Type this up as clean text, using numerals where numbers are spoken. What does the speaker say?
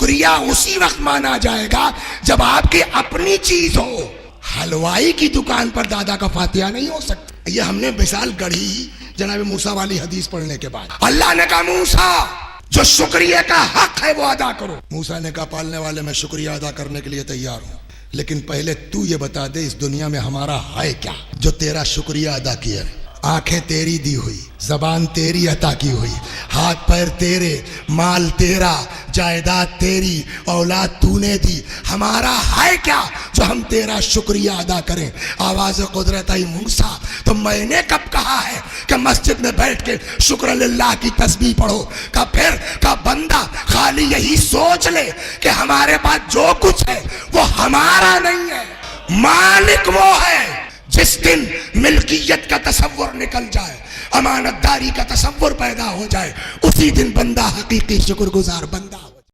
شکریہ اسی وقت مانا جائے گا جب آپ کی اپنی چیز ہو. حلوائی کی دکان پر دادا کا فاتحہ نہیں ہو سکتا. یہ ہم نے مثال گڑھی جناب موسیٰ والی حدیث پڑھنے کے بعد. اللہ نے کہا موسیٰ جو شکریہ کا حق ہے وہ ادا کرو. موسیٰ نے کہا پالنے والے میں شکریہ ادا کرنے کے لیے تیار ہوں، لیکن پہلے تو یہ بتا دے اس دنیا میں ہمارا ہے کیا جو تیرا شکریہ ادا کیا ہے. آنکھیں تیری دی ہوئی، زبان تیری عطا کی ہوئی، ہاتھ پیر تیرے، مال تیرا، جائیداد تیری، اولاد تو نے دی، ہمارا ہے کیا جو ہم تیرا شکریہ ادا کریں. آواز قدرت آئی موسیٰ تو میں نے کب کہا ہے کہ مسجد میں بیٹھ کے شکر للہ کی تسبیح پڑھو. کہ پھر کا بندہ خالی یہی سوچ لے کہ ہمارے پاس جو کچھ ہے وہ ہمارا نہیں ہے، مالک وہ ہے. جس دن ملکیت کا تصور نکل جائے، امانت داری کا تصور پیدا ہو جائے، اسی دن بندہ حقیقی شکر گزار بن